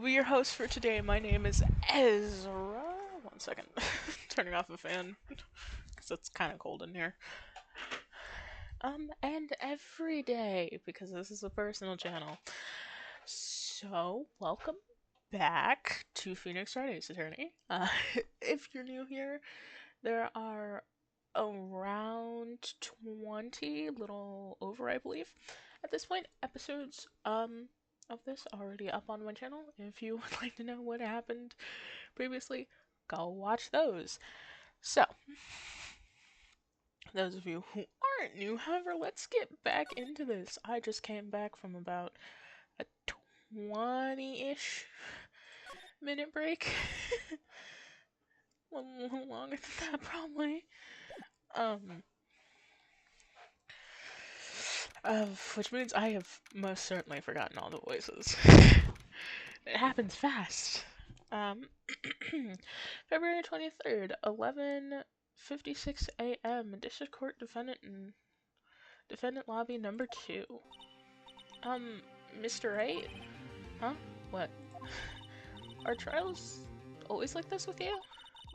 be your host for today. My name is Ezra. One second. Turning off the fan. Because it's kind of cold in here. And every day, because this is a personal channel. So, welcome back to Phoenix Writing Attorney. If you're new here, there are around 20, little over, I believe, at this point, episodes, of this already up on my channel. If you would like to know what happened previously, go watch those. So, those of you who aren't new, however, let's get back into this. I just came back from about a 20-ish minute break. A little longer than that, probably. Which means I have most certainly forgotten all the voices. It happens fast. February 23rd, 11:56 a.m. District Court Defendant Lobby number 2. Mr. 8? Huh? What? Are trials always like this with you?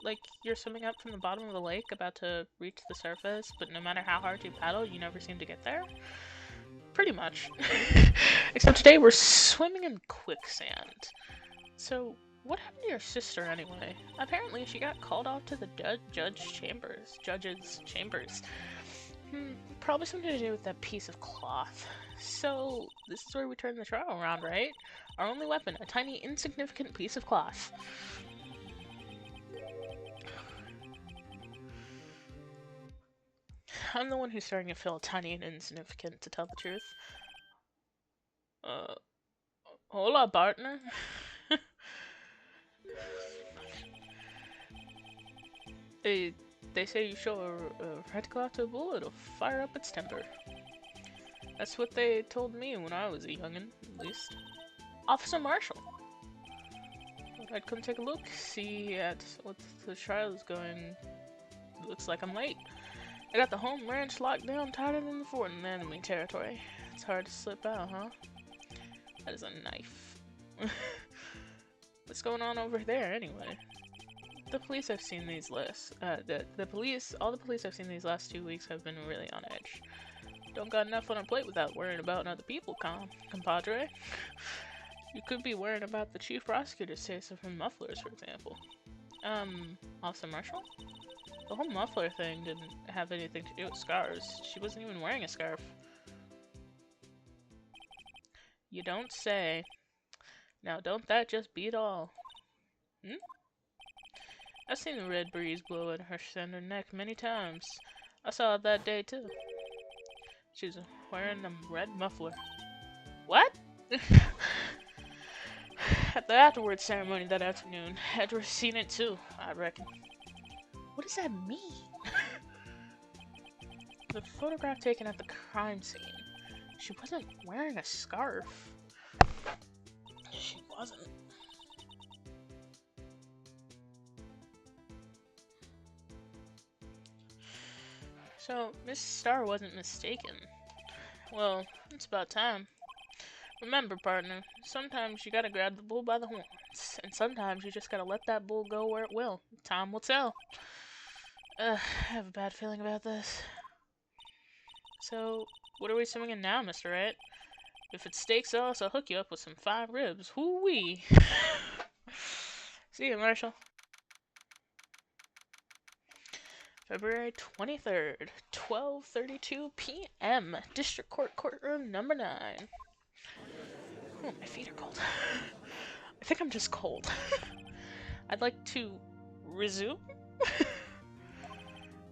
Like, you're swimming up from the bottom of the lake, about to reach the surface, but no matter how hard you paddle, you never seem to get there? Pretty much. Except today we're swimming in quicksand. So, what happened to your sister anyway? Apparently she got called off to the judge's chambers. Probably something to do with that piece of cloth. So, this is where we turn the trial around, right? Our only weapon, a tiny, insignificant piece of cloth. I'm the one who's starting to feel tiny and insignificant, to tell the truth. Hola, partner. They say you show a red cloth to a bull, it'll fire up its temper. That's what they told me when I was a youngin', at least. Officer Marshall. I'd come take a look, see at what the trial is going. Looks like I'm late. I got the home ranch locked down tighter than the fort in enemy territory. It's hard to slip out, huh? That is a knife. What's going on over there, anyway? The police I've seen these lists, all the police I've seen these last 2 weeks have been really on edge. Don't got enough on our plate without worrying about other people, compadre. You could be worrying about the chief prosecutor's case of her mufflers, for example. Officer Marshall? The whole muffler thing didn't have anything to do with scars. She wasn't even wearing a scarf. You don't say. Now, don't that just beat all? I've seen the red breeze blow at her slender neck many times. I saw it that day, too. She was wearing a red muffler. What? At the afterwards ceremony that afternoon, Edward's seen it, too, I reckon. What does that mean? The photograph taken at the crime scene. She wasn't wearing a scarf. She wasn't. So, Miss Starr wasn't mistaken. Well, it's about time. Remember, partner, sometimes you gotta grab the bull by the horns, and sometimes you just gotta let that bull go where it will. Time will tell. I have a bad feeling about this. So, what are we swimming in now, Mr. Wright? If it's steak sauce, I'll hook you up with some 5 ribs. Whoo-wee! See you, Marshall. February 23rd, 12:32 p.m. District Court Courtroom number 9. Oh, my feet are cold. I think I'm just cold. I'd like to resume?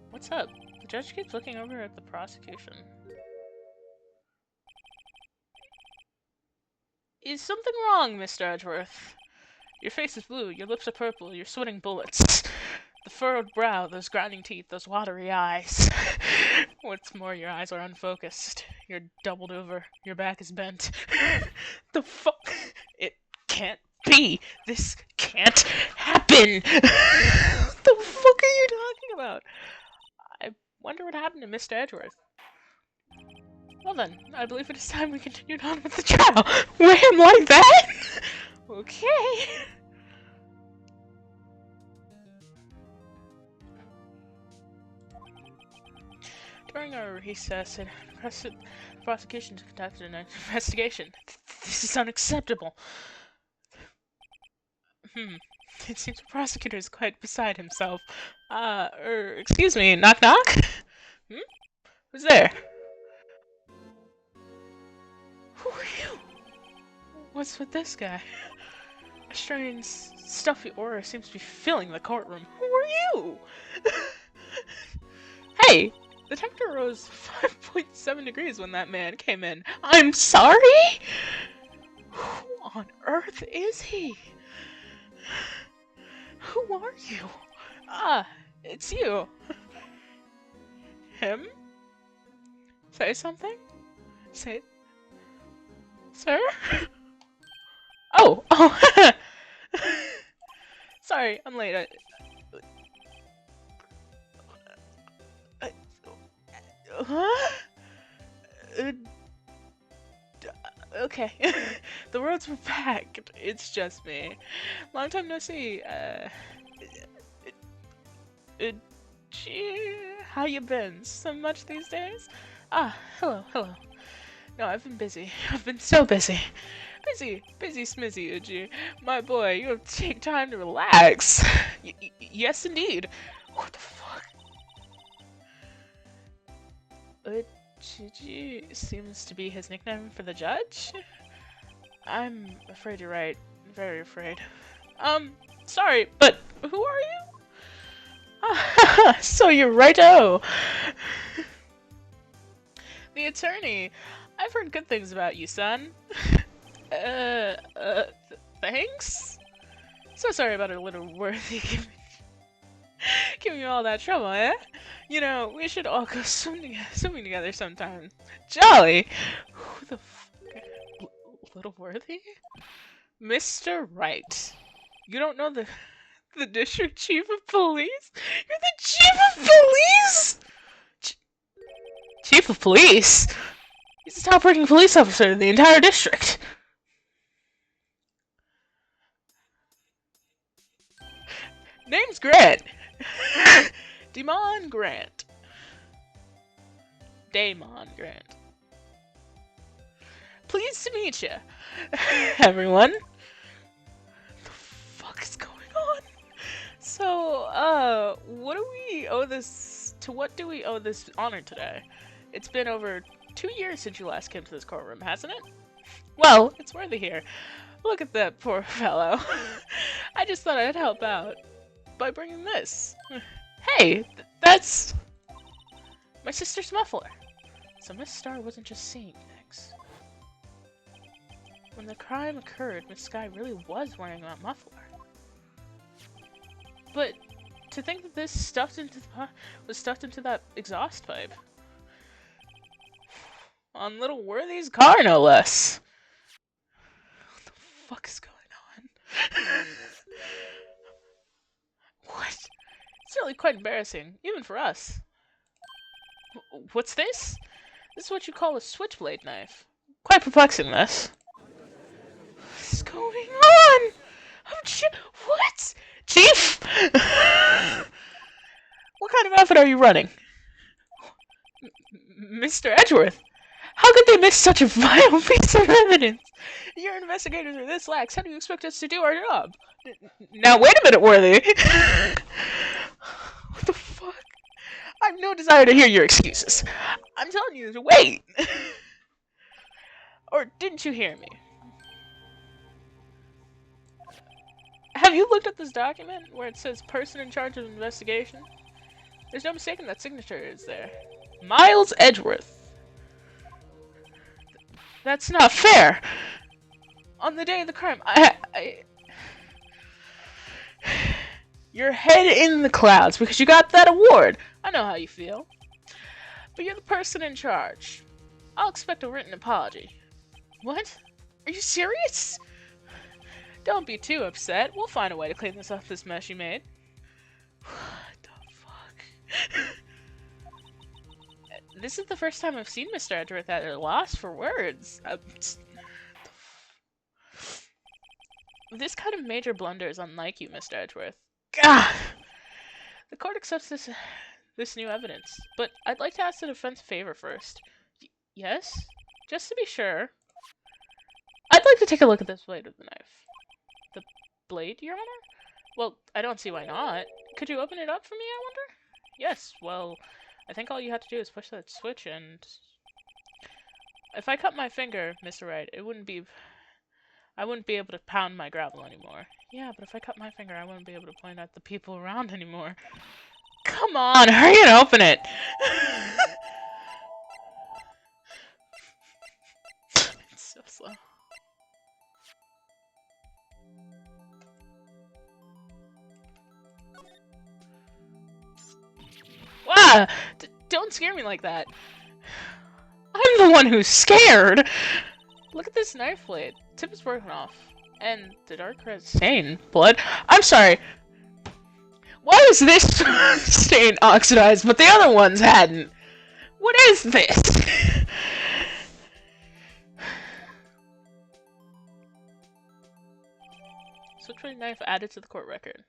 What's up? The judge keeps looking over at the prosecution. Is something wrong, Mr. Edgeworth? Your face is blue, your lips are purple, you're sweating bullets. The furrowed brow, those grinding teeth, those watery eyes. What's more, your eyes are unfocused. You're doubled over. Your back is bent. The fuck? It can't be. This can't happen. What the fuck are you talking about? I wonder what happened to Mr. Edgeworth. Well then, I believe it is time we continued on with the trial. Wham, like that? Okay. During our recess, the prosecution conducted an investigation. This is unacceptable. It seems the prosecutor is quite beside himself. Excuse me, knock knock? Who's there? Who are you? What's with this guy? A strange, stuffy aura seems to be filling the courtroom. Who are you? Hey! The temperature rose 5.7 degrees when that man came in. I'm sorry? Who on earth is he? Who are you? Ah, it's you. Him? Say something? Say... Sir? Oh! Sorry, I'm late. Huh? Okay. The roads were packed. It's just me. Long time no see. Gee, how you been? So much these days? Ah, hello. No, I've been busy. I've been so busy. Busy smizzy, Uji. My boy, you have to take time to relax. Yes, indeed. What the fuck? Uji seems to be his nickname for the judge? I'm afraid you're right. Very afraid. Sorry, but who are you? So you're righto! The attorney. I've heard good things about you, son. Thanks? So sorry about a little worthy giving you all that trouble, eh? You know, we should all go swimming together sometime. Jolly! Who the fuck? Little worthy? Mr. Wright. You don't know the district chief of police? You're the chief of police?! Chief of police? He's the top-ranking police officer in the entire district. Name's Grant. Damon Grant. Pleased to meet you, everyone. What the fuck is going on? So, what do we owe this? To what do we owe this honor today? It's been over 2 years since you last came to this courtroom, hasn't it? Well, it's worthy here. Look at that poor fellow. I just thought I'd help out by bringing this. Hey, that's my sister's muffler. So Miss Star wasn't just seeing things. When the crime occurred, Miss Sky really was wearing that muffler. But to think that this was stuffed into that exhaust pipe. On little Worthy's car, no less. What the fuck is going on? What? It's really quite embarrassing, even for us. What's this? This is what you call a switchblade knife. Quite perplexing, this. What's going on? What? Chief? What kind of outfit are you running? Mr. Edgeworth? How could they miss such a vital piece of evidence? Your investigators are this lax. How do you expect us to do our job? Now, wait a minute, Worthy. What the fuck? I have no desire to hear your excuses. I'm telling you to wait. Or didn't you hear me? Have you looked at this document where it says person in charge of investigation? There's no mistaking that signature is there. Miles Edgeworth. That's not fair. On the day of the crime, your head in the clouds because you got that award. I know how you feel. But you're the person in charge. I'll expect a written apology. What? Are you serious? Don't be too upset. We'll find a way to clean this mess you made. What the fuck? This is the first time I've seen Mr. Edgeworth at a loss for words. This kind of major blunder is unlike you, Mr. Edgeworth. Gah! The court accepts this new evidence, but I'd like to ask the defense a favor first. Yes? Just to be sure. I'd like to take a look at this blade of the knife. The blade, Your Honor? Well, I don't see why not. Could you open it up for me, I wonder? Yes, well, I think all you have to do is push that switch and... If I cut my finger, Mr. Wright, I wouldn't be able to pound my gravel anymore. Yeah, but if I cut my finger, I wouldn't be able to point at the people around anymore. Come on, hurry and open it! It's so slow. Wow! Don't scare me like that. I'm the one who's scared! Look at this knife blade. Tip is broken off. And the dark red stain. Blood? I'm sorry. Why is this stain oxidized, but the other ones hadn't? What is this? Switchblade knife added to the court record.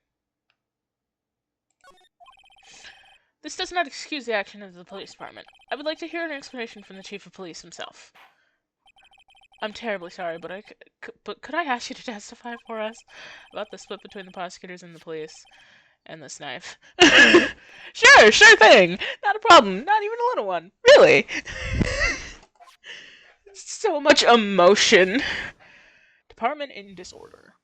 This does not excuse the action of the police department. I would like to hear an explanation from the chief of police himself. I'm terribly sorry, but could I ask you to testify for us about the split between the prosecutors and the police and this knife? Sure thing. Not a problem. Not even a little one. Really? So much emotion. Department in disorder.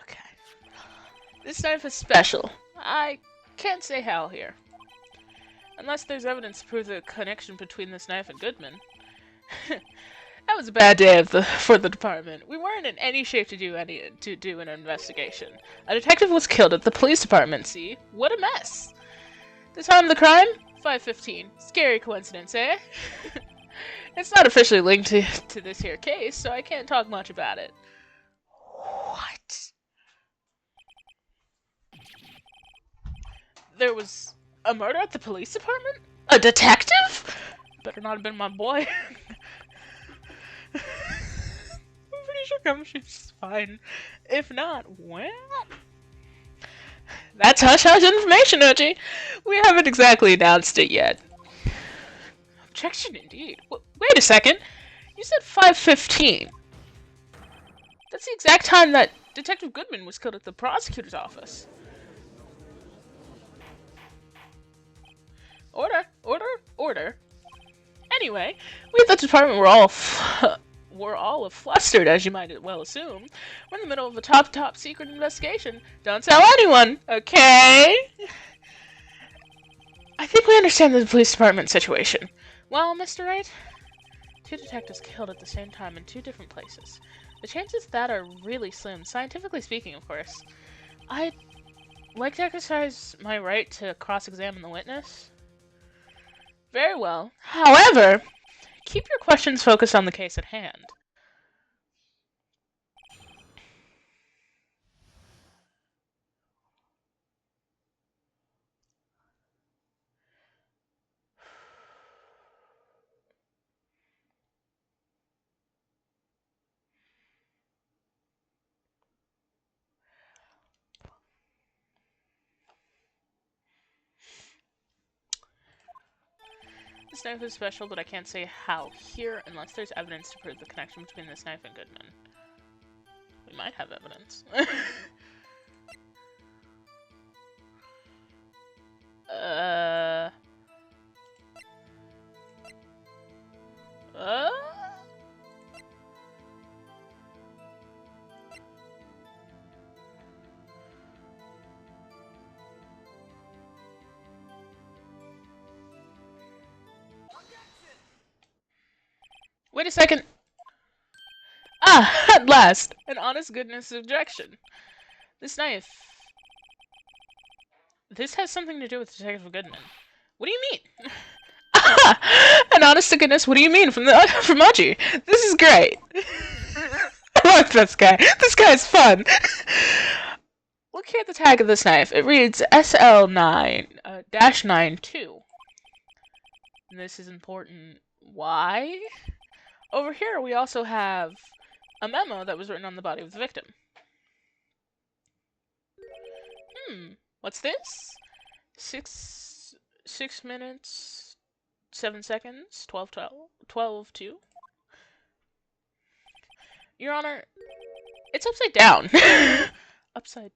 Okay. This knife is special. I can't say how here. Unless there's evidence to prove the connection between this knife and Goodman. That was a bad day for the department. We weren't in any shape to do an investigation. A detective was killed at the police department, see? What a mess! The time of the crime? 5:15. Scary coincidence, eh? It's not officially linked to this here case, so I can't talk much about it. What? There was a murder at the police department? A detective? Better not have been my boy. I'm pretty sure Gumshoe's fine. If not, well... That's hush-hush information, Uchi. We haven't exactly announced it yet. Objection indeed. Wait a second. You said 5:15. That's the exact time that Detective Goodman was killed at the prosecutor's office. Order. Anyway, we at the department were all flustered, as you might well assume. We're in the middle of a top secret investigation. Don't tell anyone, okay? I think we understand the police department situation. Well, Mr. Wright, 2 detectives killed at the same time in 2 different places. The chances of that are really slim, scientifically speaking, of course. I'd like to exercise my right to cross-examine the witness. Very well. However, keep your questions focused on the case at hand. This knife is special, but I can't say how here unless there's evidence to prove the connection between this knife and Goodman. We might have evidence. Wait a second. Ah, at last! An honest goodness objection. This knife... This has something to do with Detective Goodman. What do you mean? An honest to goodness, what do you mean from Uchi? This is great. I like this guy. This guy's fun. Look here at the tag of this knife. It reads SL9-92. And this is important. Why? Over here, we also have a memo that was written on the body of the victim. What's this? 6 minutes, 7 seconds, 12:2. Your Honor, it's upside down. Upside.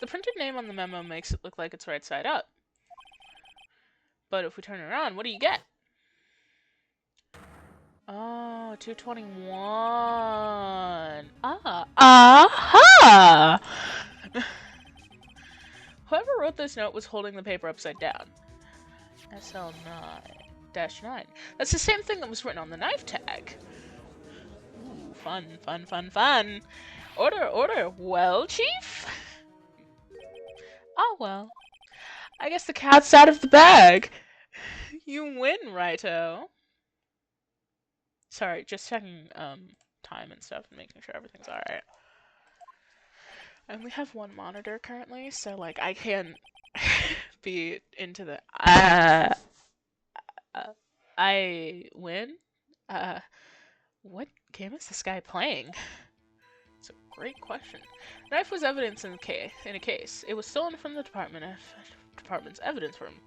The printed name on the memo makes it look like it's right side up. But if we turn it around, what do you get? Oh, 221. Aha! Whoever wrote this note was holding the paper upside down. SL9-9. That's the same thing that was written on the knife tag. Ooh, fun, fun, fun, fun. Order, order. Well, Chief? Oh, well. I guess the cat's out of the bag. You win, righto. Sorry, just checking time and stuff and making sure everything's alright. I only have one monitor currently, so like I can't be into the I win? What game is this guy playing? It's a great question. Knife was evidence in a case. It was stolen from the department's evidence room.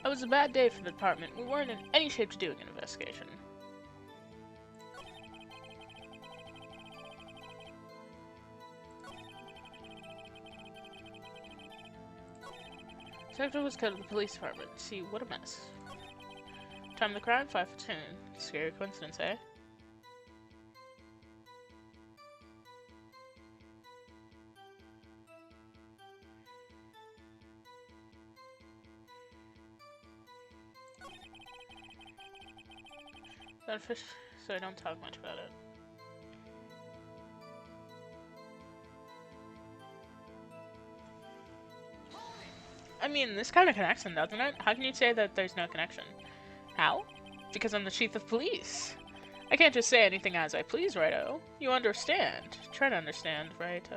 It was a bad day for the department. We weren't in any shape to do an investigation. Detective was cut to the police department. See, what a mess. Time of the crime, 5:10. Scary coincidence, eh? So I don't talk much about it. I mean, this kind of connects them, doesn't it? How can you say that there's no connection? How? Because I'm the chief of police. I can't just say anything as I please, righto. You understand. Try to understand, right?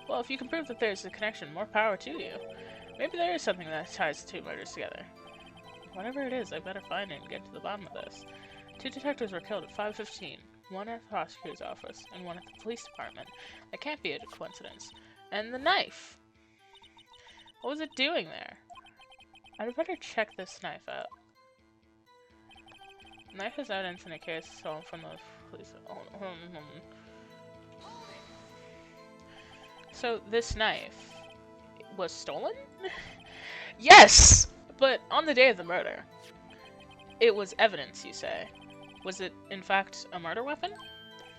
Well, if you can prove that there's a connection, more power to you. Maybe there is something that ties the two murders together. Whatever it is, I better find it and get to the bottom of this. 2 detectives were killed at 5:15. One at the prosecutor's office, and one at the police department. That can't be a coincidence. And the knife! What was it doing there? I'd better check this knife out. The knife is evidence in a case stolen from the police. So this knife was stolen? Yes! But on the day of the murder. It was evidence, you say. Was it, in fact, a murder weapon?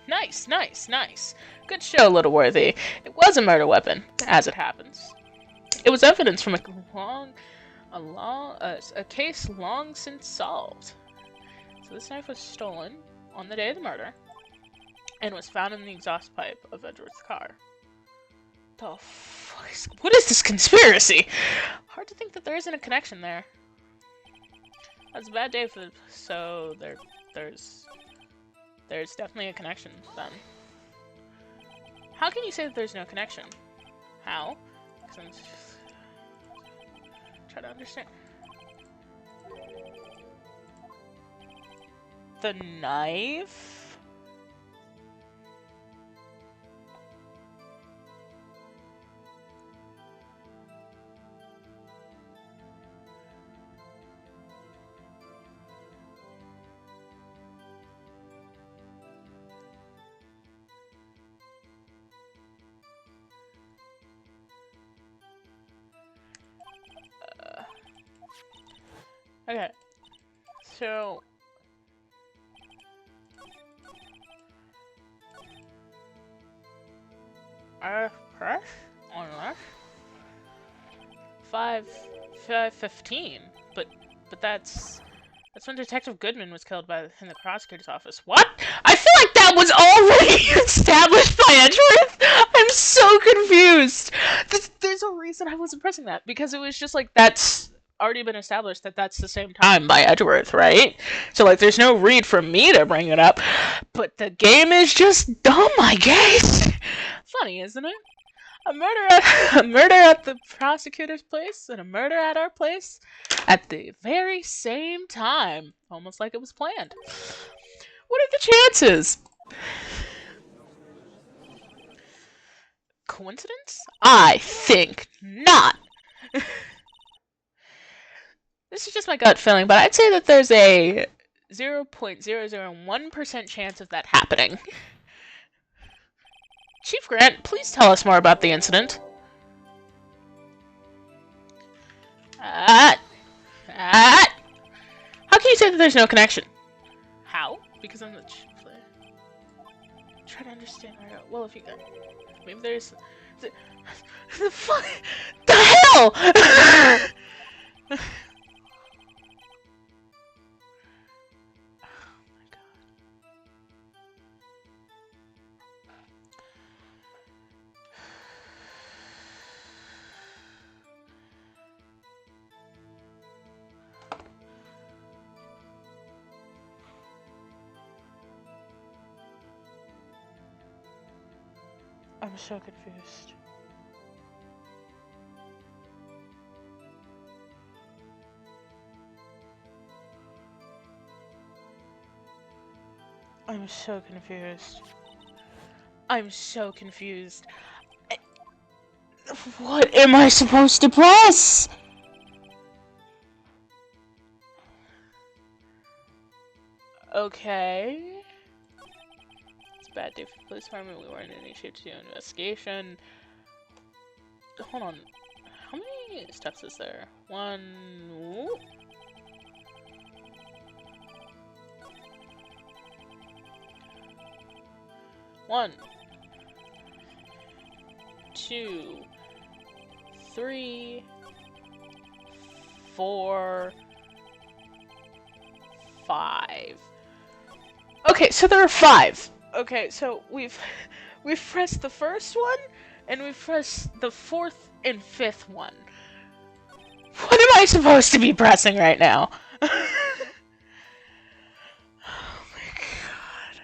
Nice, nice, nice. Good show, Littleworthy. It was a murder weapon, as it happens. It was evidence from a case long since solved. So this knife was stolen on the day of the murder, and was found in the exhaust pipe of Edward's car. The fuck is... What is this conspiracy? Hard to think that there isn't a connection there. That's a bad day for the... So there's definitely a connection then. How can you say that there's no connection? How? Because I'm just trying to understand. The knife? Okay, so press on left 5:15, but that's when Detective Goodman was killed in the prosecutor's office. What? I feel like that was already established by Edgeworth. I I'm so confused. There's a reason I wasn't pressing that, because it was just like, that's already been established that that's the same time by Edgeworth, right? So like, there's no read for me to bring it up, but the game is just dumb, I guess. Funny, isn't it? A murder at the prosecutor's place and a murder at our place at the very same time, almost like it was planned. What are the chances? Coincidence? I think not. This is just my gut feeling, but I'd say that there's a 0.001% chance of that happening. Chief Grant, please tell us more about the incident. How can you say that there's no connection? How? Because I'm the chief. Try to understand right out. Well, if you maybe there's the fuck the hell. I'm so confused. I'm so confused. I'm so confused. What am I supposed to press? Okay. It's a bad day for the police department. We weren't initiated to do an investigation. Hold on. How many steps is there? One. One. 2. 3. 4. 5. Okay, so there are 5. Okay, so we've pressed the first one, and we've pressed the 4th and 5th one. What am I supposed to be pressing right now? Oh my god.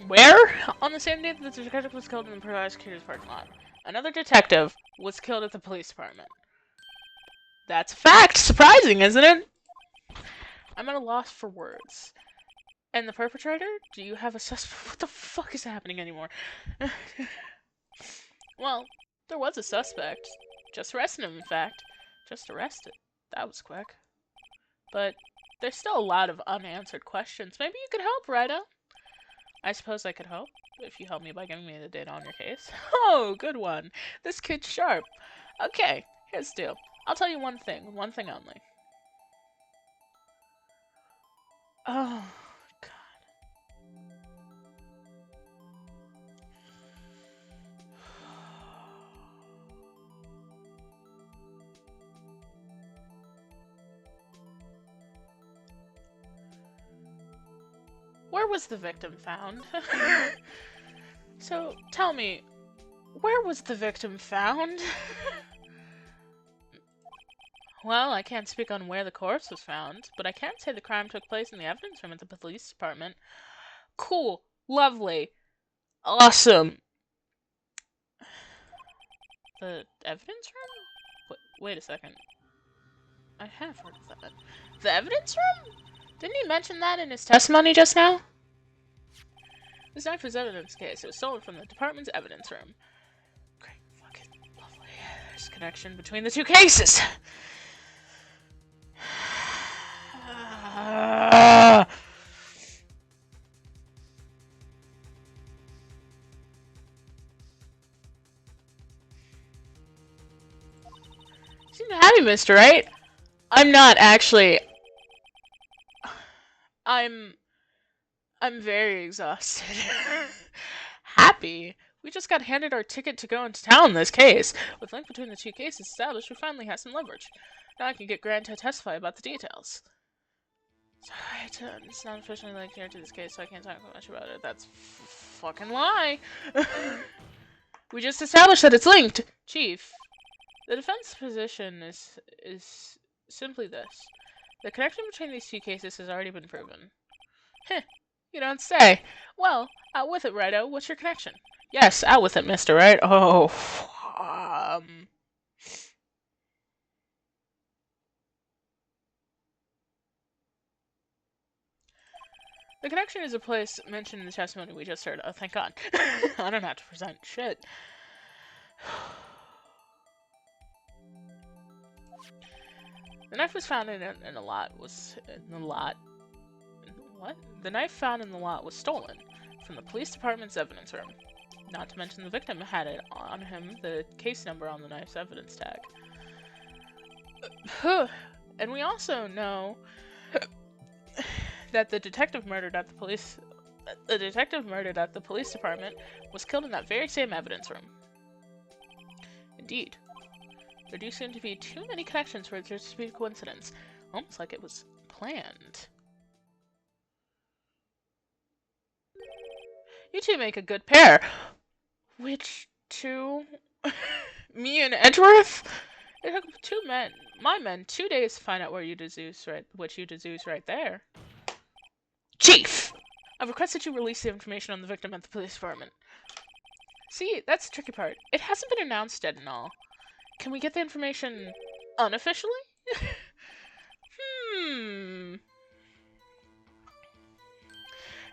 Where? On the same day that the detective was killed in the prosecutor's parking lot, another detective was killed at the police department. That's a fact! Surprising, isn't it? I'm at a loss for words. And the perpetrator? Do you have a suspect? What the fuck is happening anymore? Well, there was a suspect. Just arrested him, in fact. Just arrested. That was quick. But there's still a lot of unanswered questions. Maybe you could help, Ryda. I suppose I could help, if you help me by giving me the data on your case. Oh, good one. This kid's sharp. Okay, here's the deal. I'll tell you one thing only. Oh, God. Where was the victim found? So, tell me, where was the victim found? Well, I can't speak on where the corpse was found, but I can say the crime took place in the evidence room at the police department. Cool. Lovely. Awesome. The evidence room? Wait a second. I have heard of that. The evidence room? Didn't he mention that in his testimony just now? This knife was evidence case. It was stolen from the department's evidence room. Great. Fucking lovely. There's a connection between the two cases. You seem happy, Mr. Right? I'm not actually. I'm very exhausted. Happy? We just got handed our ticket to go into town in this case. With link between the two cases established, we finally have some leverage. Now I can get Grant to testify about the details. Sorry, it's not officially linked here to this case, so I can't talk much about it. That's fucking lie. We just established that it's linked, Chief. The defense position is simply this. The connection between these two cases has already been proven. Heh, you don't say. Well, out with it, Righto. What's your connection? Yes, out with it, Mr. Right. Oh, The connection is a place mentioned in the testimony we just heard. Oh, thank God. I don't have to present shit. The knife was found in a lot. What? The knife found in the lot was stolen from the police department's evidence room. Not to mention the victim had it on him, the case number on the knife's evidence tag. And we also know that the detective murdered at the police department was killed in that very same evidence room. Indeed. There do seem to be too many connections for it just to be a coincidence. Almost like it was planned. You two make a good pair. Which two? Me and Edgeworth? It took my men 2 days to find out what you deduce right there. Chief! I've requested you release the information on the victim at the police department. See, that's the tricky part. It hasn't been announced yet and all. Can we get the information unofficially?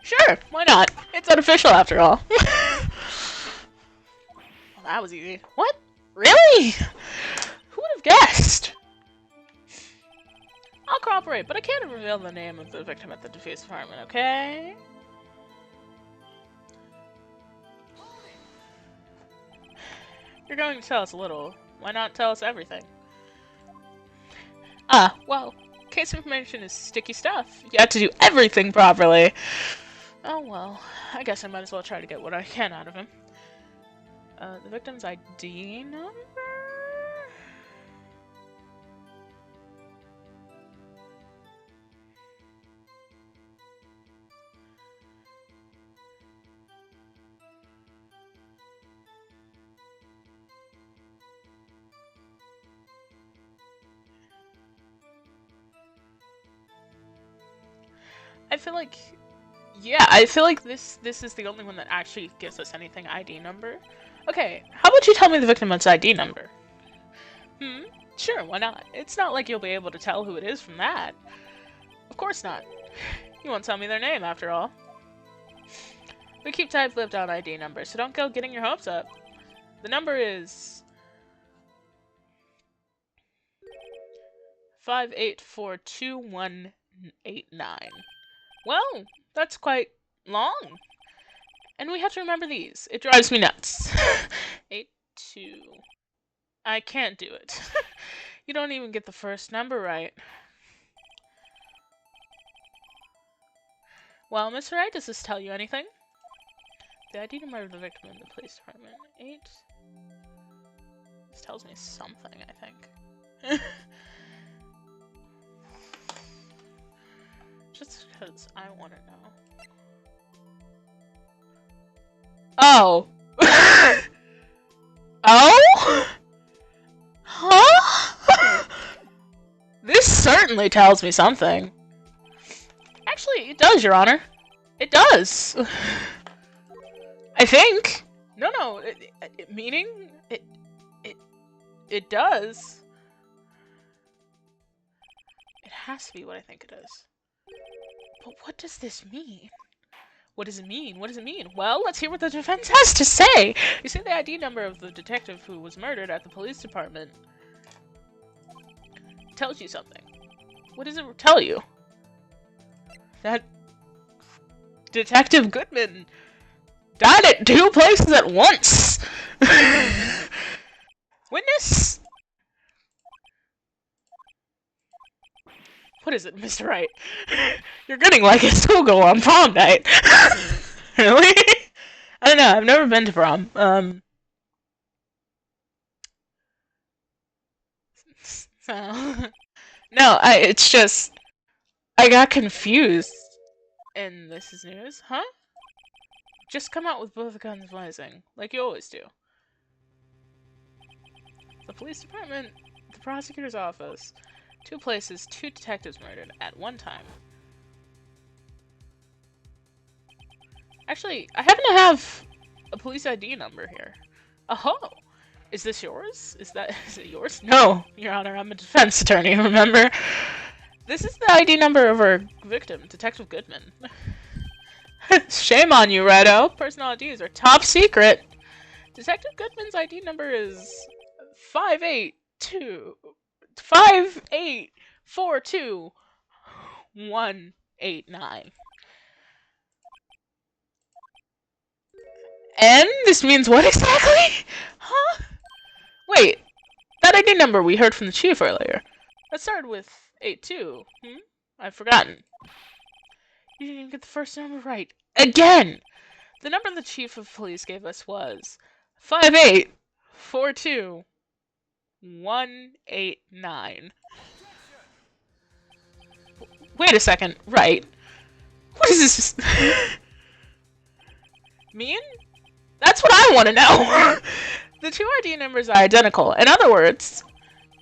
Sure, why not? It's unofficial after all. Well, that was easy. What? Really? Who would have guessed? I'll cooperate, but I can't reveal the name of the victim at the defense department, okay? You're going to tell us a little. Why not tell us everything? Well, case information is sticky stuff. You have to do everything properly. Oh well, I guess I might as well try to get what I can out of him. The victim's ID number? I feel like this is the only one that actually gives us anything ID number. Okay, how about you tell me the victim's ID number? Sure, why not? It's not like you'll be able to tell who it is from that. Of course not. You won't tell me their name, after all. We keep tight-lipped on ID numbers, so don't go getting your hopes up. The number is 5842189. Well, that's quite long. And we have to remember these. It drives me nuts. 82. I can't do it. You don't even get the first number right. Well, Mr. Wright, does this tell you anything? The ID number of the victim in the police department. 8. This tells me something, I think. Just because I want to know. Oh! Oh? Huh? certainly tells me something. Actually, it does, Your Honor. It does. I think. No. Meaning it does. It has to be what I think it is. But what does this mean? What does it mean? What does it mean? Well, let's hear what the defense has to say. You see the ID number of the detective who was murdered at the police department tells you something. What does it tell you? That Detective Goodman died at 2 places at once. Witness? What is it, Mr. Wright? You're getting like a schoolgirl on prom night. Really? I don't know. I've never been to prom. No, it's just I got confused. And this is news, huh? Just come out with both guns blazing, like you always do. The police department, the prosecutor's office. 2 places, 2 detectives murdered at one time. Actually, I happen to have a police ID number here. Oh, is this yours? Is it yours? No, Your Honor, I'm a defense attorney, remember? This is the ID number of our victim, Detective Goodman. Shame on you, Redo. Personal IDs are top secret. Detective Goodman's ID number is 5842189. And this means what exactly? Huh? Wait, that ID number we heard from the chief earlier. That started with 82. I've forgotten. You didn't even get the first number right. Again! The number the chief of police gave us was 5842189. Wait a second. Right. What is this? Mean? That's what I want to know! The 2 ID numbers are identical. In other words,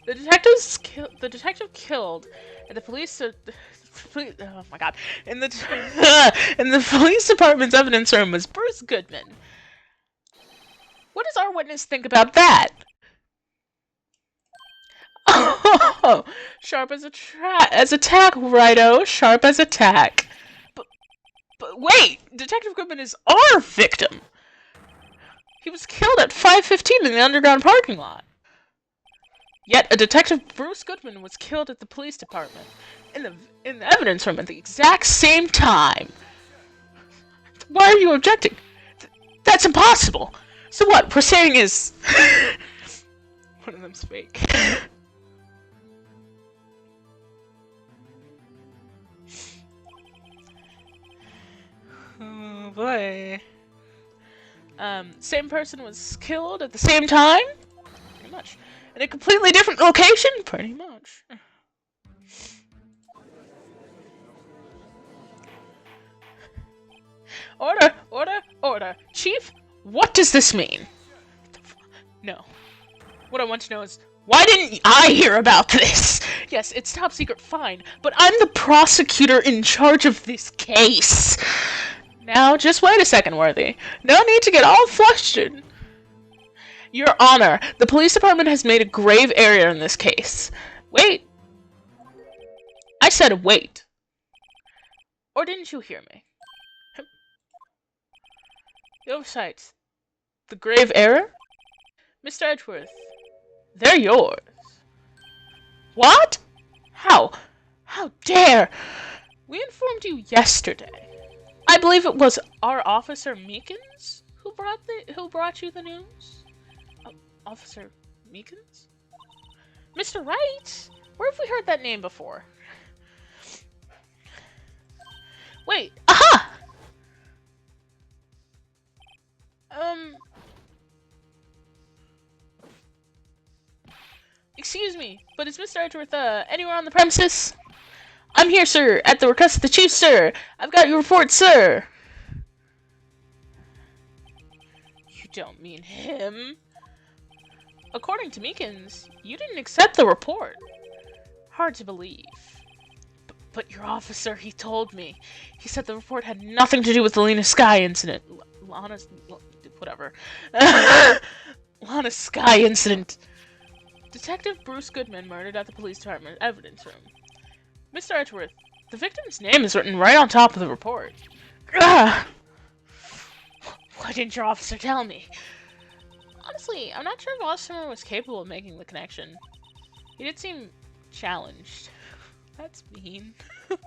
the detective killed at the police... oh my god. In the police department's evidence room was Bruce Goodman. What does our witness think about that? Oh, sharp as a tack, righto. Sharp as a tack. But wait, Detective Goodman is our victim. He was killed at 5:15 in the underground parking lot. Yet a Detective Bruce Goodman was killed at the police department in the evidence room at the exact same time. Why are you objecting? That's impossible. So what we're saying is one of them's fake. Oh boy. Same person was killed at the same time? Pretty much. In a completely different location? Pretty much. Order! Order! Order! Chief, what does this mean? No. What I want to know is, why didn't I hear about this? Yes, it's top secret, fine, but I'm the prosecutor in charge of this case. Now, just wait a second, Worthy. No need to get all flustered. Your Honor, the police department has made a grave error in this case. Wait. I said wait. Or didn't you hear me? The oversight. The grave error? Mr. Edgeworth, they're yours. What? How? How dare? We informed you yesterday. I believe it was our officer Meekins who brought you the news. Officer Meekins? Mr. Wright? Where have we heard that name before? Wait, aha! Excuse me, but is Mr. Edgeworth, anywhere on the premises? I'm here, sir, at the request of the chief, sir. I've got your report, sir. You don't mean him. According to Meekins, you didn't accept the report. hard to believe. But your officer, he told me. He said the report had nothing to do with the Lena Sky incident. Whatever. Lana Sky incident. Detective Bruce Goodman murdered at the police department evidence room. Mr. Edgeworth, the victim's name is written right on top of the report. Why didn't your officer tell me? Honestly, I'm not sure if Osterman was capable of making the connection. He did seem challenged. That's mean. In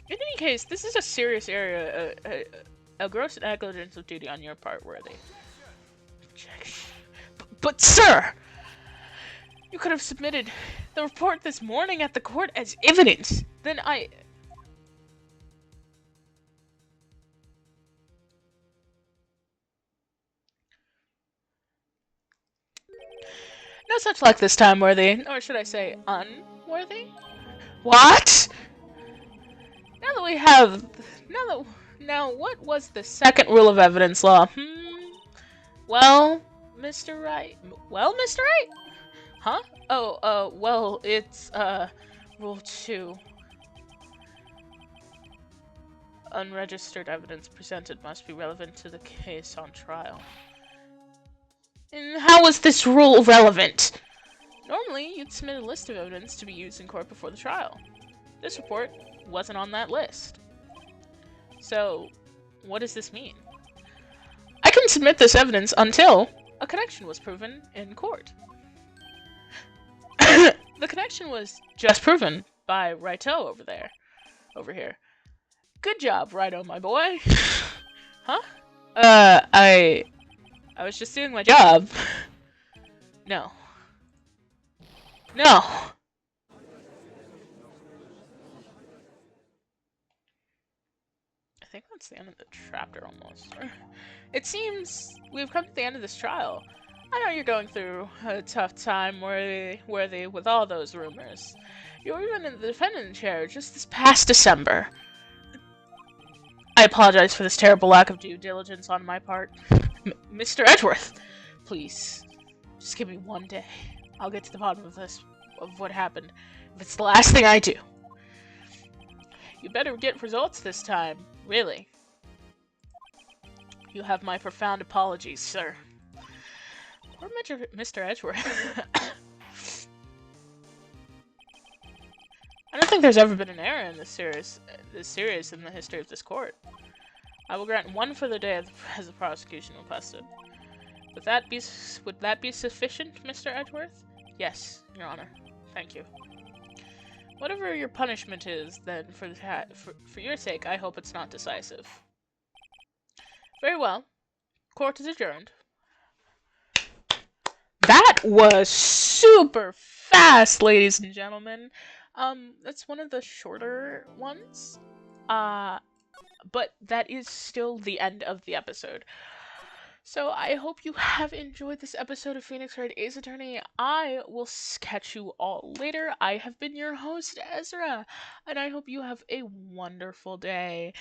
any case, this is a serious area, a gross negligence of duty on your part, Worthy. But sir! You could have submitted the report this morning at the court as evidence. Then No such luck this time, Worthy. Or should I say, unworthy? What? Now, what was the second rule of evidence law? Well, Mr. Wright? Well, Mr. Wright? Huh? Oh, well, it's, Rule 2. Unregistered evidence presented must be relevant to the case on trial. And how is this rule relevant? Normally, you'd submit a list of evidence to be used in court before the trial. This report wasn't on that list. So, what does this mean? I couldn't submit this evidence until a connection was proven in court. The connection was just proven by Raito over here. Good job, Raito, my boy. Huh? I was just doing my job. No. No! I think that's the end of the chapter, almost. It seems we've come to the end of this trial. I know you're going through a tough time, Worthy, with all those rumors. You were even in the defendant chair just this past December. I apologize for this terrible lack of due diligence on my part. Mr. Edgeworth, please, just give me one day. I'll get to the bottom of what happened, if it's the last thing I do. You better get results this time, really. You have my profound apologies, sir. Poor Mr. Edgeworth. I don't think there's ever been an error in this series in the history of this court. I will grant one further day as the prosecution requested. Would that be sufficient, Mr. Edgeworth? Yes, Your Honor. Thank you. Whatever your punishment is, then, for your sake, I hope it's not decisive. Very well. Court is adjourned. That was super fast, ladies and gentlemen. That's one of the shorter ones. But that is still the end of the episode. So I hope you have enjoyed this episode of Phoenix Wright Ace Attorney. I will catch you all later. I have been your host, Ezra, and I hope you have a wonderful day.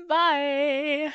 Bye!